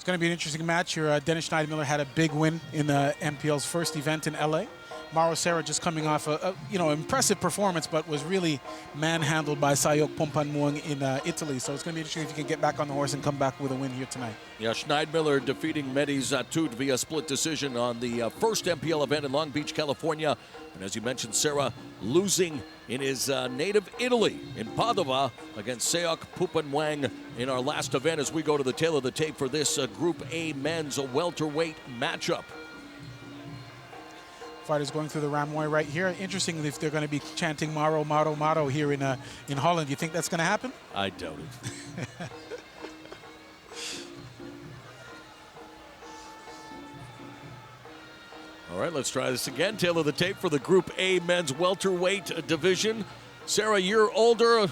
It's going to be an interesting match here. Denis Schneidmiller had a big win in the MPL's first event in LA. Mauro Serra just coming off a impressive performance, but was really manhandled by Sayok Pompanmuang in Italy. So it's going to be interesting if he can get back on the horse and come back with a win here tonight. Yeah, Schneidmiller defeating Mehdi Zatout via split decision on the first MPL event in Long Beach, California. And as you mentioned, Serra losing in his native Italy in Padova against Sayok Pompanmuang in our last event as we go to the tail of the tape for this Group A men's welterweight matchup. Fighters going through the Ramoy right here. Interesting if they're going to be chanting Mauro, Mauro, Mauro here in Holland. Do you think that's going to happen? I doubt it. All right, let's try this again. Tail of the tape for the Group A men's welterweight division. Serra, a year older,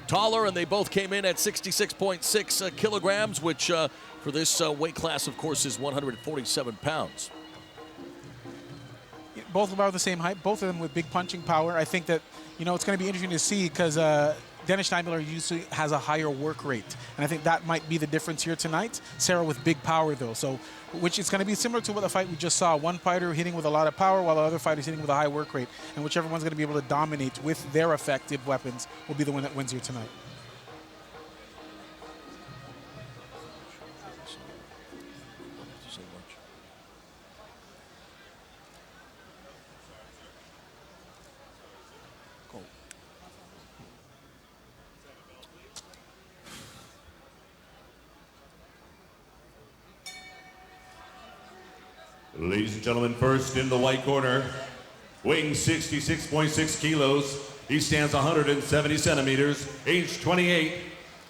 taller, and they both came in at 66.6 kilograms, which for this weight class, of course, is 147 pounds. Both of them are the same height, both of them with big punching power. I think that, it's going to be interesting to see because Denis Schneidmiller usually has a higher work rate. And I think that might be the difference here tonight. Serra with big power, though. So, which is going to be similar to what the fight we just saw. One fighter hitting with a lot of power while the other fighter is hitting with a high work rate. And whichever one's going to be able to dominate with their effective weapons will be the one that wins here tonight. Ladies and gentlemen, first in the white corner, weighing 66.6 kilos, he stands 170 centimeters, age 28,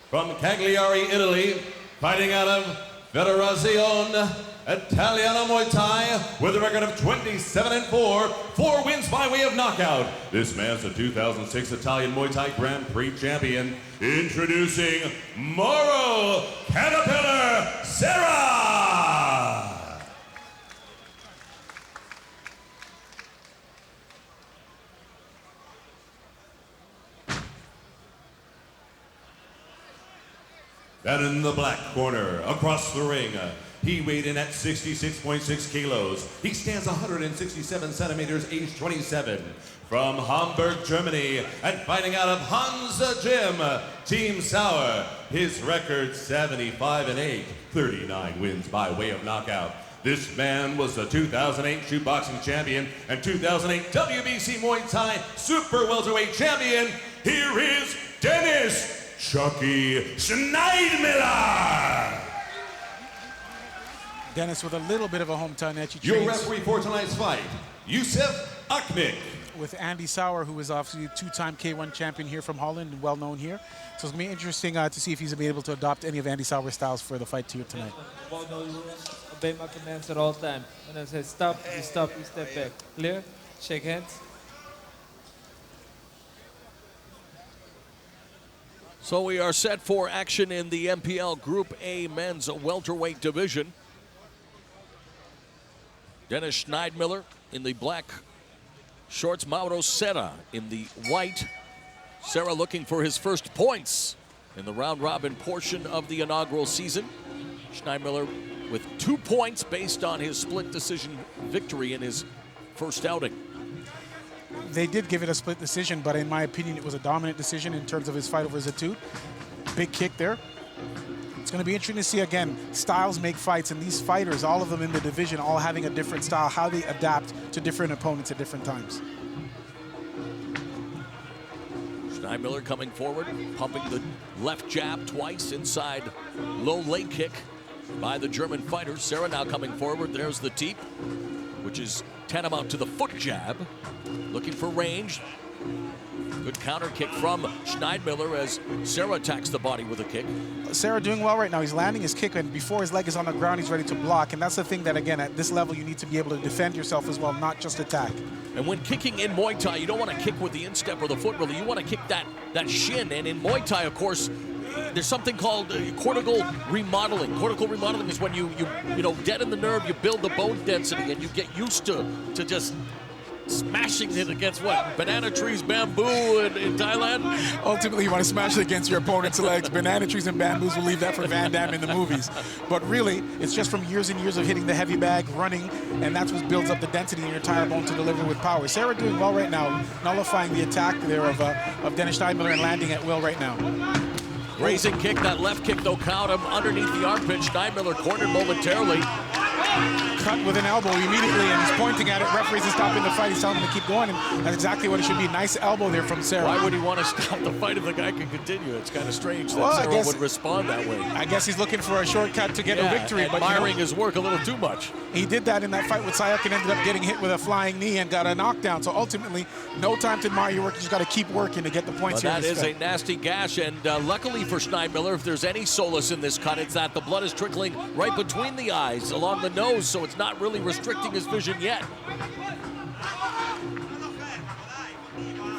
from Cagliari, Italy, fighting out of Federazione Italiana Muay Thai with a record of 27-4, 4 wins by way of knockout. This man's the 2006 Italian Muay Thai Grand Prix champion, introducing Mauro Caterpillar Serra. And in the black corner, across the ring, he weighed in at 66.6 kilos. He stands 167 centimeters, age 27. From Hamburg, Germany, and fighting out of Hansa Gym, Team Sauer. His record 75-8, 39 wins by way of knockout. This man was the 2008 shoot boxing champion and 2008 WBC Muay Thai super welterweight champion. Here is Denis Chucky Schneidmiller. Denis with a little bit of a hometown edge. Your referee for tonight's fight, Yusuf Akmik. With Andy Sauer, who is obviously a two-time K1 champion here from Holland and well-known here. So it's going to be interesting to see if he's going to be able to adopt any of Andy Sauer's styles for the fight here tonight. Obey my commands at all times. When I say stop, you step back. Clear? Shake hands. So we are set for action in the MPL Group A men's welterweight division. Denis Schneidmiller in the black shorts, Mauro Serra in the white. Serra looking for his first points in the round-robin portion of the inaugural season. Schneidmiller with 2 points based on his split decision victory in his first outing. They did give it a split decision, but in my opinion, it was a dominant decision in terms of his fight over Zatout. Big kick there. It's going to be interesting to see, again, styles make fights, and these fighters, all of them in the division, all having a different style, how they adapt to different opponents at different times. Schneidmiller coming forward, pumping the left jab twice inside low leg kick by the German fighter. Serra now coming forward. There's the teep, which is tantamount to the foot jab. Looking for range. Good counter kick from Schneidmiller as Serra attacks the body with a kick. Serra doing well right now. He's landing his kick, and before his leg is on the ground, he's ready to block. And that's the thing that, again, at this level, you need to be able to defend yourself as well, not just attack. And when kicking in Muay Thai, you don't want to kick with the instep or the foot, really. You want to kick that shin. And in Muay Thai, of course, there's something called cortical remodeling. Cortical remodeling is when you deaden the nerve, you build the bone density, and you get used to just Smashing it against what? Banana trees, bamboo in Thailand? Ultimately, you want to smash it against your opponent's legs. Banana trees and bamboos, will leave that for Van Damme in the movies. But really, it's just from years and years of hitting the heavy bag, running, and that's what builds up the density in your tire bone to deliver with power. Sarah doing well right now, nullifying the attack there of Denis Schneidmiller and landing at will right now. Raising kick, that left kick though caught him underneath the armpit. Schneidmiller cornered momentarily. Cut with an elbow immediately, and he's pointing at it. Referees are stopping the fight. He's telling him to keep going, and that's exactly what it should be. Nice elbow there from Serra. Why would he want to stop the fight if the guy can continue? It's kind of strange that Serra would respond that way. I guess he's looking for a shortcut to get a victory. Admiring his work a little too much. He did that in that fight with Sayak and ended up getting hit with a flying knee and got a knockdown. So ultimately, no time to admire your work. You just got to keep working to get the points here. That is a nasty gash, and luckily for Schneidmiller, if there's any solace in this cut, it's that the blood is trickling right between the eyes, along the nose, so it's not really restricting his vision yet.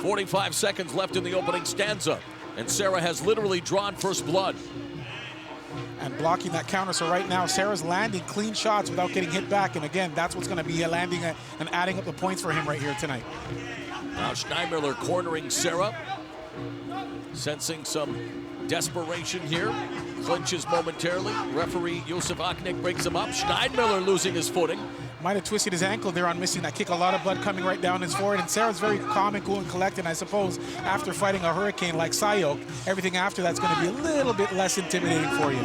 45 seconds left in the opening stanza, and Serra has literally drawn first blood. And blocking that counter, so right now Serra's landing clean shots without getting hit back, and again, that's what's going to be landing and adding up the points for him right here tonight. Now Schneidmiller cornering Serra, sensing some desperation here, clinches momentarily. Referee Yusuf Aknik breaks him up. Schneidmiller losing his footing. Might have twisted his ankle there on missing that kick. A lot of blood coming right down his forehead. And Serra's very calm and cool and collected. I suppose after fighting a hurricane like Sayok, everything after that's going to be a little bit less intimidating for you.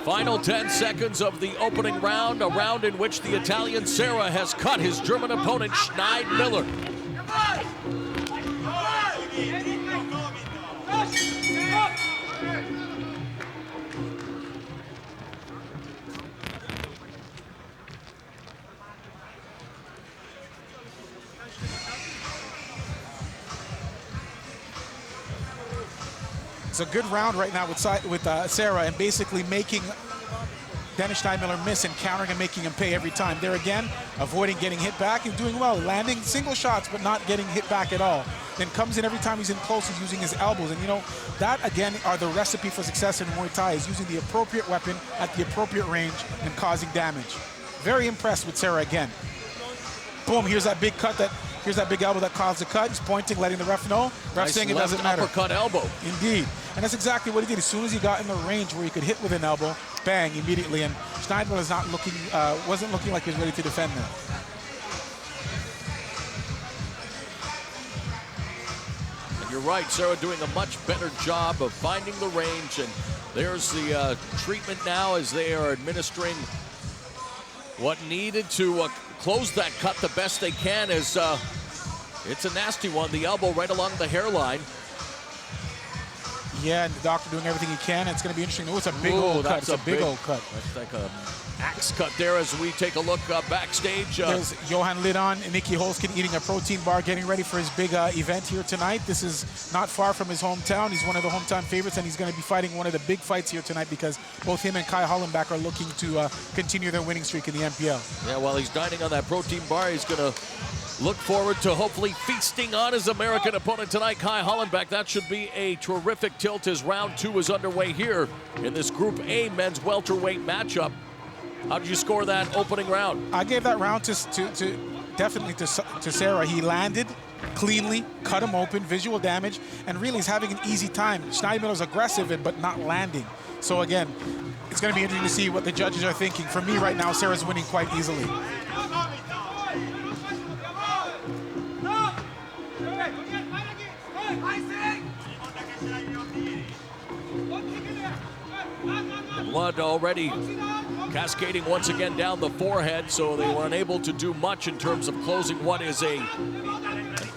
Final 10 seconds of the opening round, a round in which the Italian Serra has cut his German opponent Schneidmiller. It's a good round right now with Serra, and basically making Denis Schneidmiller miss and countering and making him pay every time. There again, avoiding getting hit back and doing well, landing single shots but not getting hit back at all. Then comes in every time he's in close, he's using his elbows. And you know, that again are the recipe for success in Muay Thai, is using the appropriate weapon at the appropriate range and causing damage. Very impressed with Serra again. Boom, here's that big cut here's that big elbow that caused the cut. He's pointing, letting the ref know. Ref saying it doesn't matter. Uppercut elbow. Indeed. And that's exactly what he did. As soon as he got in the range where he could hit with an elbow, bang, immediately. And Schneidmiller is not looking, wasn't looking like he was ready to defend that. And you're right, Serra doing a much better job of finding the range. And there's the treatment now as they are administering what needed to close that cut the best they can, as it's a nasty one. The elbow right along the hairline. Yeah, and the doctor doing everything he can. It's going to be interesting. Oh, it's a big old cut. It's a big old cut. That's like a axe cut there as we take a look backstage. There's Johan Lidon and Nicky Holskin eating a protein bar, getting ready for his big event here tonight. This is not far from his hometown. He's one of the hometown favorites, and he's going to be fighting one of the big fights here tonight because both him and Kai Hollenbach are looking to continue their winning streak in the MPL. Yeah, while he's dining on that protein bar, he's going to look forward to hopefully feasting on his American opponent tonight, Kai Hollenbach. That should be a terrific tilt as round 2 is underway here in this Group A men's welterweight matchup. How did you score that opening round? I gave that round definitely to Serra. He landed cleanly, cut him open, visual damage, and really he's having an easy time. Schneidmiller's aggressive but not landing. So again, it's going to be interesting to see what the judges are thinking. For me right now, Serra's winning quite easily. Blood already cascading once again down the forehead, so they were unable to do much in terms of closing what is an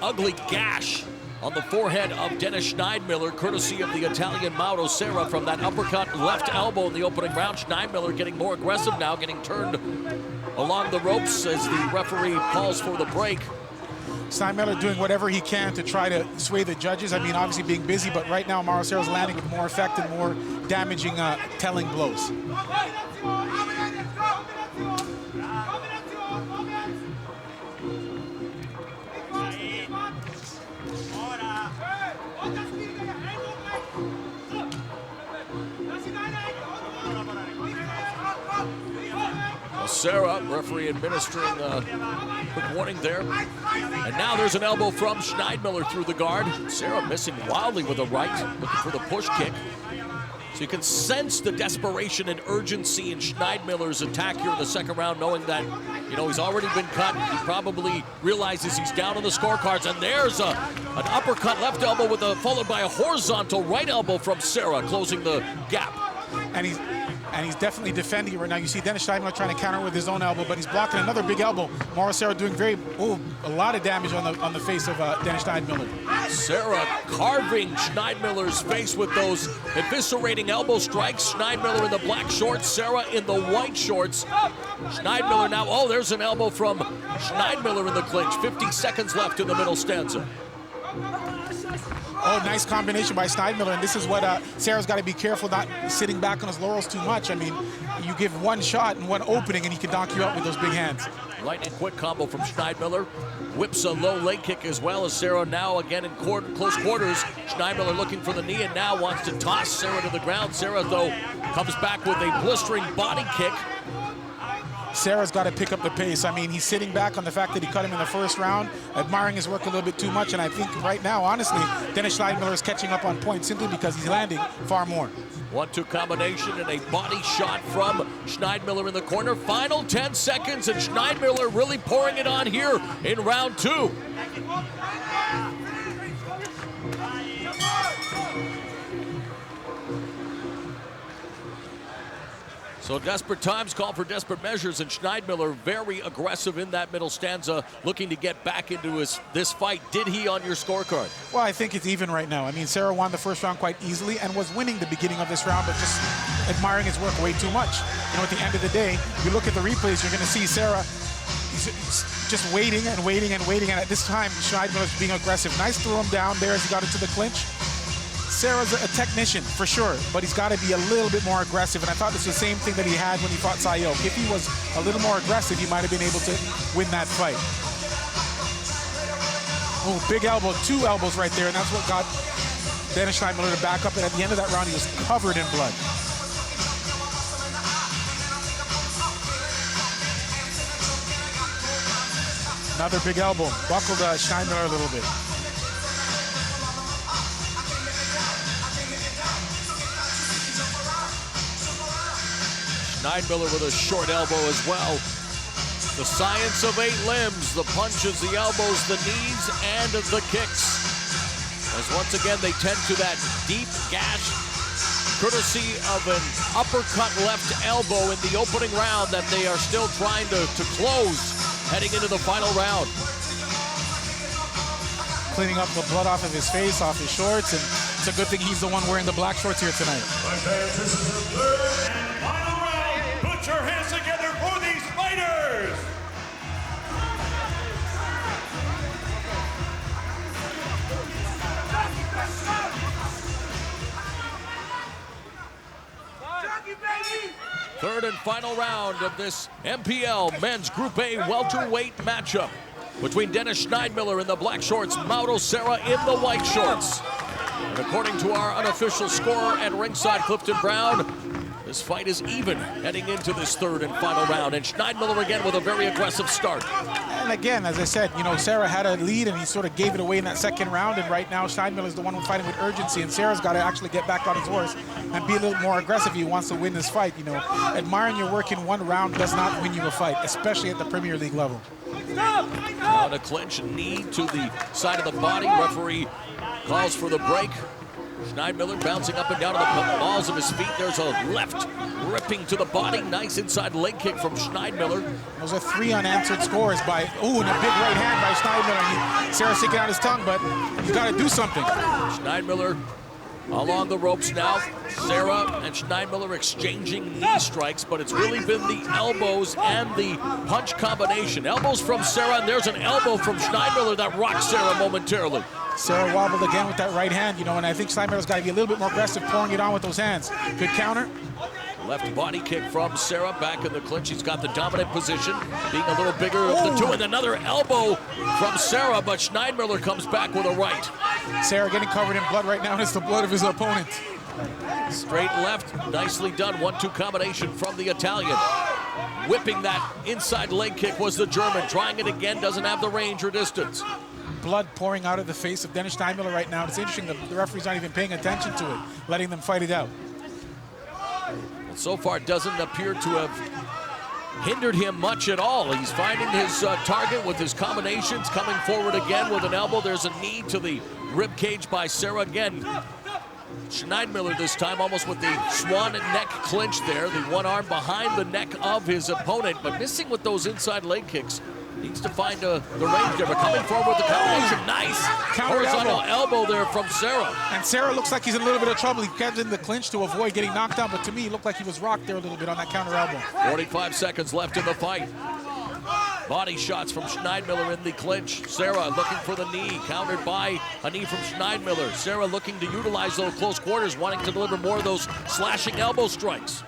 ugly gash on the forehead of Denis Schneidmiller, courtesy of the Italian Mauro Serra from that uppercut left elbow in the opening round. Schneidmiller getting more aggressive now, getting turned along the ropes as the referee calls for the break. Schneidmiller doing whatever he can to try to sway the judges. I mean, obviously being busy, but right now Mauro Serra's landing with more effect and more damaging, telling blows. Serra. Referee administering a quick warning there. And now there's an elbow from Schneidmiller through the guard. Serra missing wildly with a right, looking for the push kick. So you can sense the desperation and urgency in Schneidmiller's attack here in the second round, knowing that, he's already been cut. He probably realizes he's down on the scorecards. And there's an uppercut left elbow followed by a horizontal right elbow from Serra, closing the gap. And he's definitely defending it right now. You see Denis Schneidmiller trying to counter with his own elbow, but he's blocking another big elbow. Mauro Serra doing a lot of damage on the face of Denis Schneidmiller. Serra carving Schneidmiller's face with those eviscerating elbow strikes. Schneidmiller in the black shorts, Serra in the white shorts. Schneidmiller now, there's an elbow from Schneidmiller in the clinch. 50 seconds left in the middle stanza. Oh, nice combination by Schneidmiller, and this is what Serra's got to be careful not sitting back on his laurels too much. I mean, you give one shot and one opening, and he can knock you out with those big hands. Lightning quick combo from Schneidmiller. Whips a low leg kick as well as Serra now again in close quarters. Schneidmiller looking for the knee and now wants to toss Serra to the ground. Serra, though, comes back with a blistering body kick. Serra's got to pick up the pace. I mean, he's sitting back on the fact that he cut him in the first round, admiring his work a little bit too much, and I think right now, honestly, Denis Schneidmiller is catching up on points simply because he's landing far more. 1-2 combination and a body shot from Schneidmiller in the corner. Final 10 seconds, and Schneidmiller really pouring it on here in round 2. So desperate times call for desperate measures, and Schneidmiller very aggressive in that middle stanza, looking to get back into this fight. Did he on your scorecard? Well, I think it's even right now. I mean, Serra won the first round quite easily and was winning the beginning of this round, but just admiring his work way too much. At the end of the day, you look at the replays, you're going to see Serra, he's just waiting and waiting and waiting, and at this time, Schneidmiller's being aggressive. Nice throw him down there as he got into the clinch. Serra's a technician, for sure, but he's got to be a little bit more aggressive, and I thought this was the same thing that he had when he fought Sayok. If he was a little more aggressive, he might have been able to win that fight. Oh, big elbow, 2 elbows right there, and that's what got Denis Schneidmiller to back up, and at the end of that round, he was covered in blood. Another big elbow, buckled Schneidmiller a little bit. Schneidmiller with a short elbow as well. The science of 8 limbs, the punches, the elbows, the knees, and the kicks. As once again, they tend to that deep gash, courtesy of an uppercut left elbow in the opening round that they are still trying to close heading into the final round. Cleaning up the blood off of his face, off his shorts, and it's a good thing he's the one wearing the black shorts here tonight. This is the third and final round. Put your hands together for these fighters. Third and final round of this MPL Men's Group A welterweight matchup between Denis Schneidmiller in the black shorts, Mauro Serra in the white shorts. And according to our unofficial scorer at ringside, Clifton Brown, this fight is even heading into this third and final round. And Schneidmiller again with a very aggressive start. And again, as I said, Serra had a lead and he sort of gave it away in that second round. And right now, Schneidmiller's the one who's fighting with urgency. And Serra's got to actually get back on his horse and be a little more aggressive if he wants to win this fight. Admiring your work in one round does not win you a fight, especially at the Premier League level. On a clinch, knee to the side of the body. Referee calls for the break. Schneidmiller bouncing up and down to the balls of his feet. There's a left ripping to the body. Nice inside leg kick from Schneidmiller. Those are 3 unanswered scores by, and a big right hand by Schneidmiller. Serra's sticking out his tongue, but he's got to do something. Schneidmiller along the ropes now. Serra and Schneidmiller exchanging knee strikes, but it's really been the elbows and the punch combination. Elbows from Serra, and there's an elbow from Schneidmiller that rocks Serra momentarily. Serra wobbled again with that right hand, and I think Schneidmiller's got to be a little bit more aggressive, pouring it on with those hands. Good counter. Left body kick from Serra back in the clinch. He's got the dominant position, being a little bigger of the two, and another elbow from Serra, but Schneidmiller comes back with a right. Serra getting covered in blood right now, and it's the blood of his opponent. Straight left, nicely done. 1-2 combination from the Italian. whipping that inside leg kick was the German. Trying it again, doesn't have the range or distance. Blood pouring out of the face of Denis Schneidmiller right now. It's interesting that the referee's not even paying attention to it, letting them fight it out. And so far, it doesn't appear to have hindered him much at all. He's finding his target with his combinations, coming forward again with an elbow. There's a knee to the rib cage by Serra again. Schneidmiller this time almost with the swan neck clinch there, the one arm behind the neck of his opponent, but missing with those inside leg kicks. Needs to find the range there, but coming forward with the combination. Nice horizontal elbow there from Serra. And Serra looks like he's in a little bit of trouble. He kept in the clinch to avoid getting knocked down, but to me, he looked like he was rocked there a little bit on that counter elbow. 45 seconds left in the fight. Body shots from Schneidmiller in the clinch. Serra looking for the knee, countered by a knee from Schneidmiller. Serra looking to utilize those close quarters, wanting to deliver more of those slashing elbow strikes.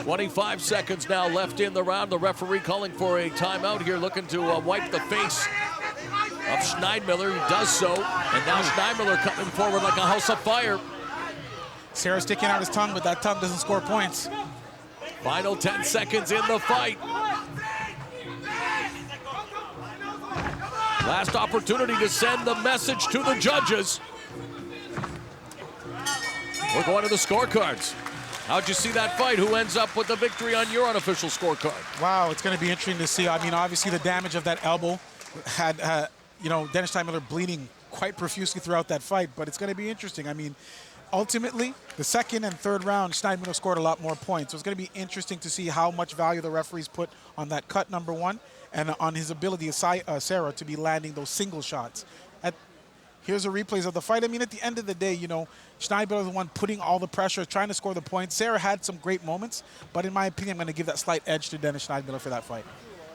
25 seconds now left in the round. The referee calling for a timeout here, looking to wipe the face of Schneidmiller. He does so, and now Schneidmiller coming forward like a house of fire. Serra's sticking out his tongue, but that tongue doesn't score points. Final 10 seconds in the fight. Last opportunity to send the message to the judges. We're going to the scorecards. How'd you see that fight? Who ends up with the victory on your unofficial scorecard? Wow, it's going to be interesting to see. I mean, obviously the damage of that elbow had, Denis Schneidmiller bleeding quite profusely throughout that fight, but it's going to be interesting. I mean, ultimately, the second and third round, Schneidmiller scored a lot more points. So it's going to be interesting to see how much value the referees put on that cut number one and on his ability, Serra, to be landing those single shots. Here's the replays of the fight. I mean, at the end of the day, Schneidmiller is the one putting all the pressure, trying to score the points. Serra had some great moments, but in my opinion, I'm going to give that slight edge to Denis Schneidmiller for that fight.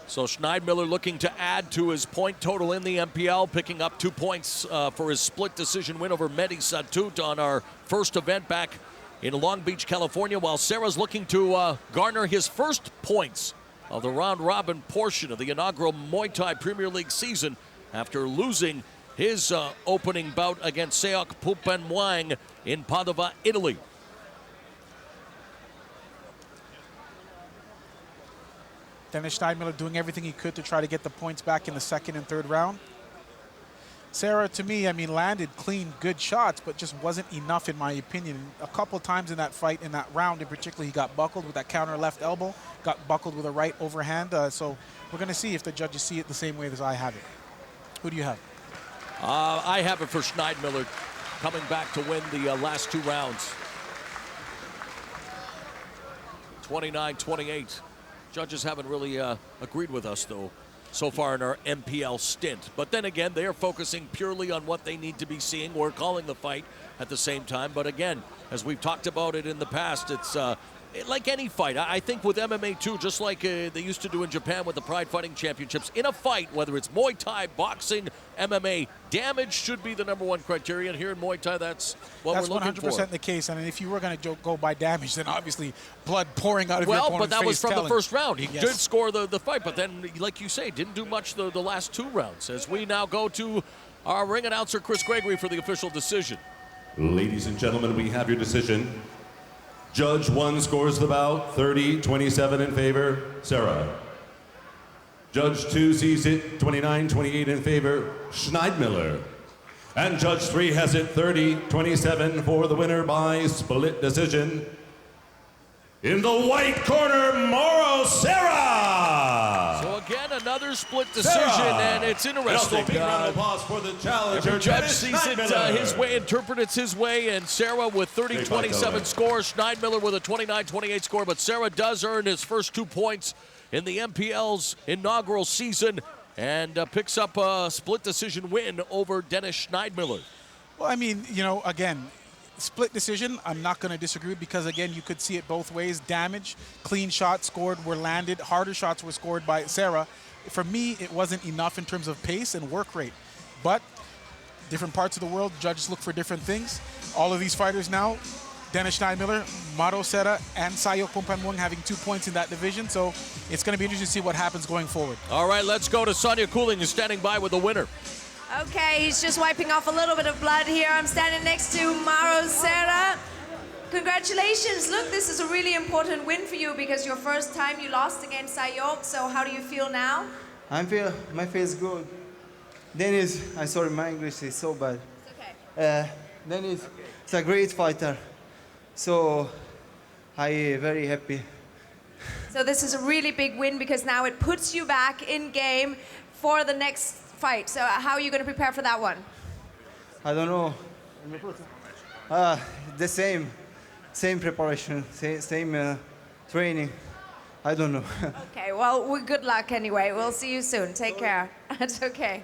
So Schneidmiller looking to add to his point total in the MPL, picking up 2 points for his split decision win over Mehdi Satut on our first event back in Long Beach, California, while Serra's looking to garner his first points of the round-robin portion of the inaugural Muay Thai Premier League season after losing his opening bout against Seok Pupenmuang in Padova, Italy. Denis Schneidmiller doing everything he could to try to get the points back in the second and third round. Serra, to me, I mean, landed clean, good shots, but just wasn't enough in my opinion. A couple times in that fight, in that round in particular, he got buckled with that counter left elbow, got buckled with a right overhand. So we're going to see if the judges see it the same way as I have it. Who do you have? I have it for Schneidmiller coming back to win the last 2 rounds. 29-28. Judges haven't really agreed with us, though, so far in our MPL stint. But then again, they are focusing purely on what they need to be seeing. We're calling the fight at the same time. But again, as we've talked about it in the past, it's like any fight. I think with MMA too, just like they used to do in Japan with the Pride Fighting Championships, in a fight, whether it's Muay Thai, boxing, MMA, damage should be the #1 criterion. Here in Muay Thai, that's what we're looking for. That's 100% the case. I mean, if you were going to go by damage, then obviously blood pouring out of your opponent's face. Well, but that was from the first round. He Yes. did score the fight, but then, like you say, didn't do much the last 2 rounds. As we now go to our ring announcer, Chris Gregory, for the official decision. Ladies and gentlemen, we have your decision. Judge 1 scores the bout, 30-27 in favor, Serra. Judge 2 sees it, 29-28 in favor, Schneidmiller. And Judge 3 has it, 30-27 for the winner by split decision. In the white corner, Mauro Serra. So again, another split decision, and it's interesting. For the challenger, every judge sees it his way, interprets his way, and Serra with 30-27 score, Schneidmiller with a 29-28 score, but Serra does earn his first 2 points in the MPL's inaugural season and picks up a split decision win over Denis Schneidmiller. Well, I mean, again, split decision, I'm not going to disagree because, again, you could see it both ways. Damage, clean shots scored were landed. Harder shots were scored by Serra. For me, it wasn't enough in terms of pace and work rate. But different parts of the world, judges look for different things. All of these fighters now, Denis Schneidmiller, Mauro Serra, and Seok Pupenmuang having 2 points in that division. So it's going to be interesting to see what happens going forward. All right, let's go to Sonia Cooling, who's standing by with the winner. Okay, he's just wiping off a little bit of blood here. I'm standing next to Mauro Serra. Congratulations. Look, this is a really important win for you because your first time you lost against Sayok. So how do you feel now? My face good. Denis, I'm sorry, my English is so bad. It's okay. Denis is a great fighter. So I very happy. So this is a really big win because now it puts you back in game for the next fight. So how are you going to prepare for that one? I don't know. The same preparation, same training. I don't know. Okay, well, good luck anyway. We'll see you soon. Take care. It's okay.